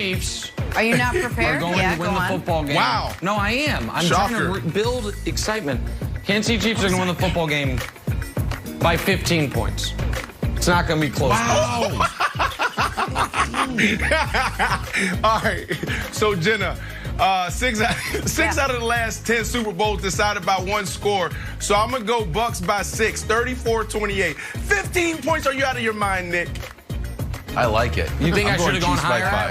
Chiefs Are you not prepared? are going Yeah, to win the football game. Wow. No, I am. I'm Shocker. trying to build excitement. Kansas City Chiefs are going to win the football game by 15 points. It's not going to be close. Wow. All right. So, Jenna, six out of the last 10 Super Bowls decided by one score. So I'm going to go Bucs by 6, 34-28. 15 points. Are you out of your mind, Nick? I like it. You think I'm I should have going gone Chiefs by higher?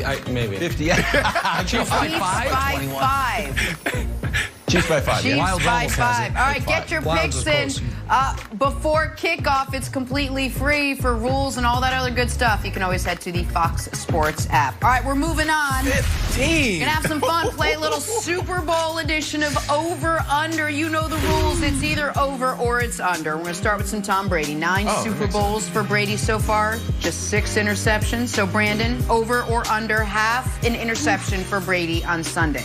5. I maybe. 50. Chiefs by Chiefs 5? by 21. 5. Chiefs by 5. Chiefs Yeah. Wilds by almost has 5. it. All right, By get your Wilds picks is in. close. Before kickoff, it's completely free for rules and all that other good stuff. You can always head to the Fox Sports app. All right, we're moving on. 15. Gonna have some fun. Play a little Super Bowl edition of Over Under. You know the rules. It's either over or it's under. We're gonna start with some Tom Brady. 9 Super Bowls for Brady so far. Just 6 interceptions. So Brandon, over or under half an interception for Brady on Sunday.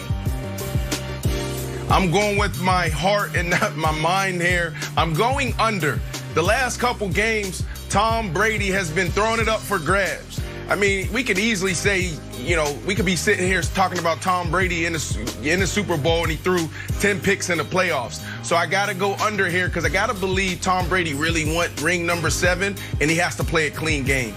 I'm going with my heart and not my mind here. I'm going under. The last couple games, Tom Brady has been throwing it up for grabs. I mean, we could easily say, you know, we could be sitting here talking about Tom Brady in the Super Bowl and he threw 10 picks in the playoffs. So I got to go under here because I got to believe Tom Brady really wants ring number 7 and he has to play a clean game.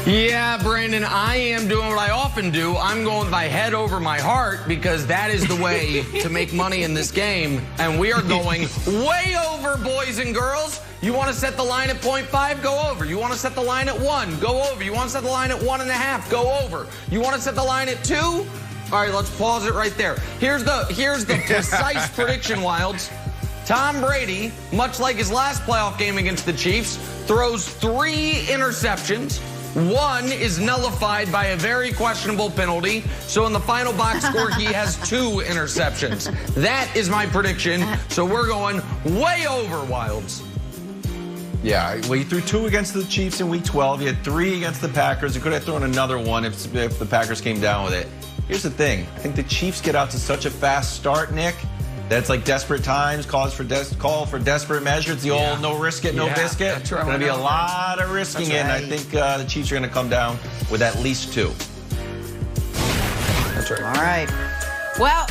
Yeah, Brandon, I am doing what I often do. I'm going with my head over my heart because that is the way to make money in this game. And we are going way over, boys and girls. You want to set the line at 0.5? Go over. You want to set the line at 1? Go over. You want to set the line at 1.5? Go over. You want to set the line at 2? All right, let's pause it right there. Here's the precise prediction, Wilds. Tom Brady, much like his last playoff game against the Chiefs, throws 3 interceptions. 1 is nullified by a very questionable penalty. So in the final box score, he has 2 interceptions. That is my prediction. So we're going way over, Wilds. Yeah, well, you threw 2 against the Chiefs in Week 12. You had 3 against the Packers. You could have thrown another one if the Packers came down with it. Here's the thing. I think the Chiefs get out to such a fast start, Nick, that it's like desperate times, call for desperate measures. It's the old no risk it, no biscuit. That's right. Going to be a lot of risking it, and I think the Chiefs are going to come down with at least 2. That's right. All right. Well,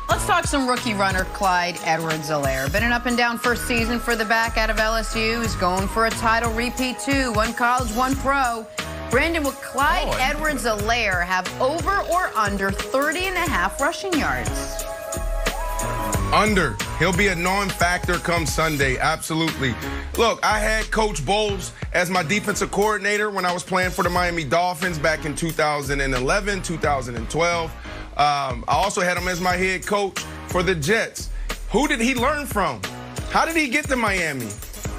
let's talk some rookie runner Clyde Edwards-Helaire. Been an up and down first season for the back out of LSU. He's going for a title repeat too. 1 college, 1 pro. Brandon, will Clyde Edwards-Helaire have over or under 30.5 rushing yards? Under. He'll be a non-factor come Sunday. Absolutely. Look, I had Coach Bowles as my defensive coordinator when I was playing for the Miami Dolphins back in 2011, 2012. I also had him as my head coach for the Jets. Who did he learn from? How did he get to Miami?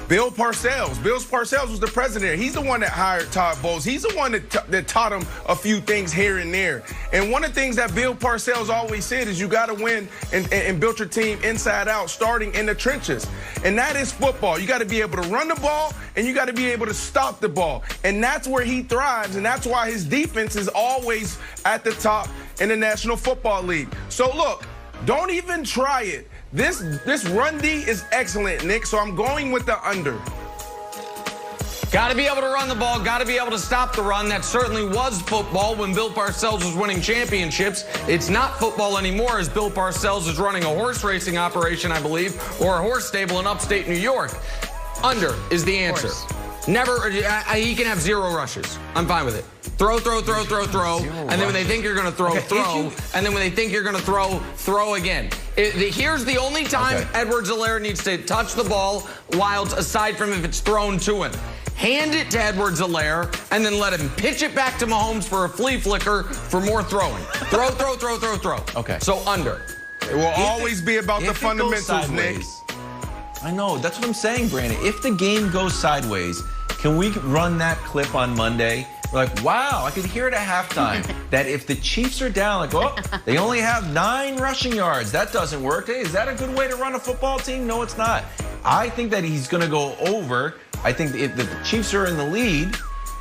Bill Parcells. Bill Parcells was the president. He's the one that hired Todd Bowles. He's the one that taught him a few things here and there. And one of the things that Bill Parcells always said is you got to win and build your team inside out, starting in the trenches. And that is football. You got to be able to run the ball, and you got to be able to stop the ball. And that's where he thrives, and that's why his defense is always at the top in the National Football League. So, look, don't even try it. This run D is excellent, Nick, so I'm going with the under. Got to be able to run the ball, got to be able to stop the run. That certainly was football when Bill Parcells was winning championships. It's not football anymore as Bill Parcells is running a horse racing operation, I believe, or a horse stable in upstate New York. Under is the answer. Never, he can have 0 rushes. I'm fine with it. Throw. And then when they think you're going to throw, throw. And then when they think you're going to throw again. Here's the only time Edwards-Helaire needs to touch the ball, Wilds, aside from if it's thrown to him. Hand it to Edwards-Helaire, and then let him pitch it back to Mahomes for a flea flicker for more throwing. Throw. Okay. So under. It will always be about the fundamentals, Nick. I know. That's what I'm saying, Brandon. If the game goes sideways, can we run that clip on Monday? We're like, wow, I could hear it at halftime that if the Chiefs are down, like, oh, they only have 9 rushing yards. That doesn't work. Hey, is that a good way to run a football team? No, it's not. I think that he's going to go over. I think if the Chiefs are in the lead,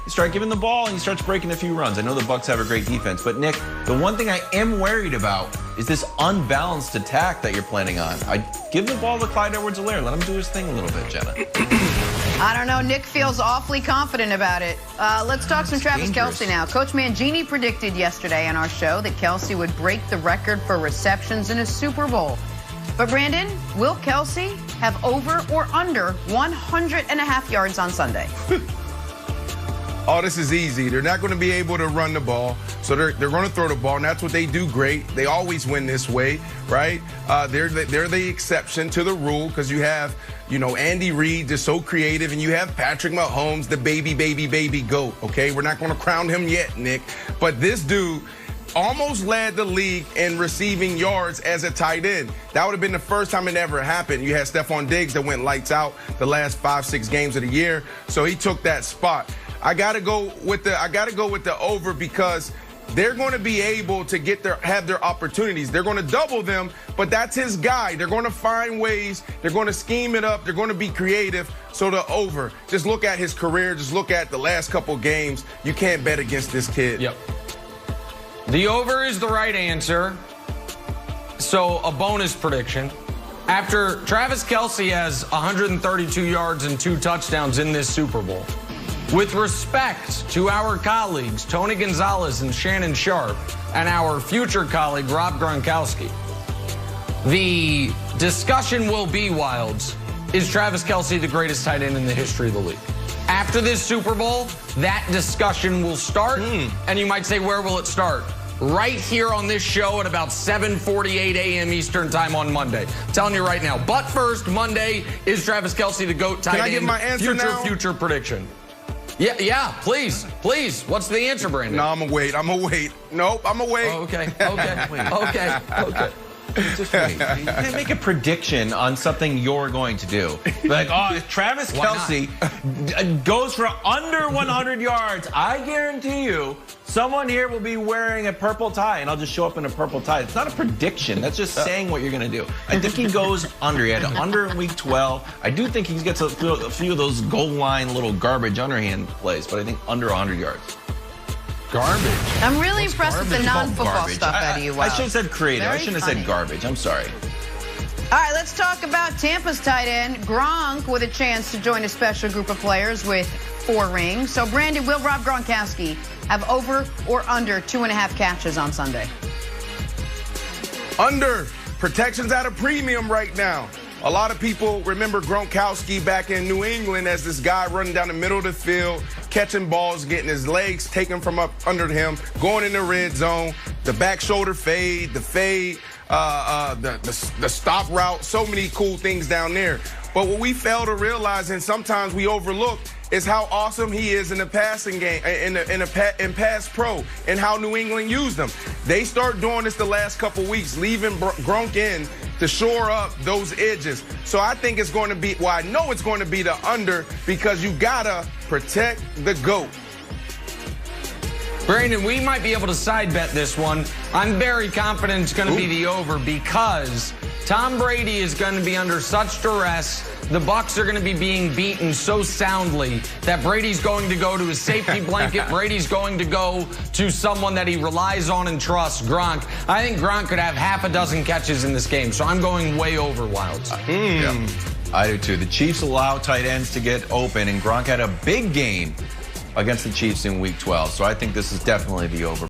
you start giving the ball and he starts breaking a few runs. I know the Bucs have a great defense, but Nick, the one thing I am worried about is this unbalanced attack that you're planning on. I give the ball to Clyde Edwards-Helaire. Let him do his thing a little bit, Jenna. I don't know. Nick feels awfully confident about it. Let's talk some Travis Kelce now. Coach Mangini predicted yesterday on our show that Kelce would break the record for receptions in a Super Bowl. But Brandon, will Kelce have over or under 100.5 yards on Sunday? Oh, this is easy. They're not going to be able to run the ball, so they're going to throw the ball, and that's what they do great. They always win this way, right? They're the exception to the rule because you have, Andy Reid, just so creative, and you have Patrick Mahomes, the baby GOAT, okay? We're not going to crown him yet, Nick, but this dude almost led the league in receiving yards as a tight end. That would have been the first time it ever happened. You had Stephon Diggs that went lights out the last 5-6 games of the year, so he took that spot. I gotta go with the over because they're going to be able to have their opportunities. They're going to double them, but that's his guy. They're going to find ways. They're going to scheme it up. They're going to be creative. So the over. Just look at his career. Just look at the last couple games. You can't bet against this kid. Yep. The over is the right answer. So a bonus prediction. After Travis Kelce has 132 yards and 2 touchdowns in this Super Bowl, with respect to our colleagues, Tony Gonzalez and Shannon Sharp, and our future colleague, Rob Gronkowski, the discussion will be, Wilds, is Travis Kelce the greatest tight end in the history of the league? After this Super Bowl, that discussion will start, and you might say, where will it start? Right here on this show at about 7:48 a.m. Eastern time on Monday. I'm telling you right now. But first, Monday is Travis Kelce the GOAT tight end. Can I give my answer now? Future prediction. Yeah, please. What's the answer, Brandon? No, I'm gonna wait. Nope, I'm gonna wait. Oh, okay. Okay. Just wait. You can't make a prediction on something you're going to do. Like, if Travis Kelce goes for under 100 yards, I guarantee you someone here will be wearing a purple tie, and I'll just show up in a purple tie. It's not a prediction. That's just saying what you're going to do. I think he goes under. He had under in week 12. I do think he gets a few of those goal line little garbage underhand plays, but I think under 100 yards. Garbage. I'm really impressed with the non-football stuff out of you. Wow. I should have said creative. I shouldn't have said garbage. I'm sorry. All right, let's talk about Tampa's tight end, Gronk, with a chance to join a special group of players with 4 rings. So, Brandon, will Rob Gronkowski have over or under 2.5 catches on Sunday? Under. Protection's at a premium right now. A lot of people remember Gronkowski back in New England as this guy running down the middle of the field, catching balls, getting his legs taken from up under him, going in the red zone, the back shoulder fade, the fade, the stop route, so many cool things down there. But what we fail to realize, and sometimes we overlook, is how awesome he is in the passing game, in pass pro, and how New England used him. They start doing this the last couple weeks, leaving Gronk in to shore up those edges. So I think it's going to be, I know it's going to be the under because you gotta protect the GOAT. Brandon, we might be able to side bet this one. I'm very confident it's going to be the over because Tom Brady is going to be under such duress. The Bucs are going to be being beaten so soundly that Brady's going to go to his safety blanket. Brady's going to go to someone that he relies on and trusts, Gronk. I think Gronk could have half a dozen catches in this game, so I'm going way over, Wilds. Yeah, I do too. The Chiefs allow tight ends to get open, and Gronk had a big game against the Chiefs in week 12, so I think this is definitely the over.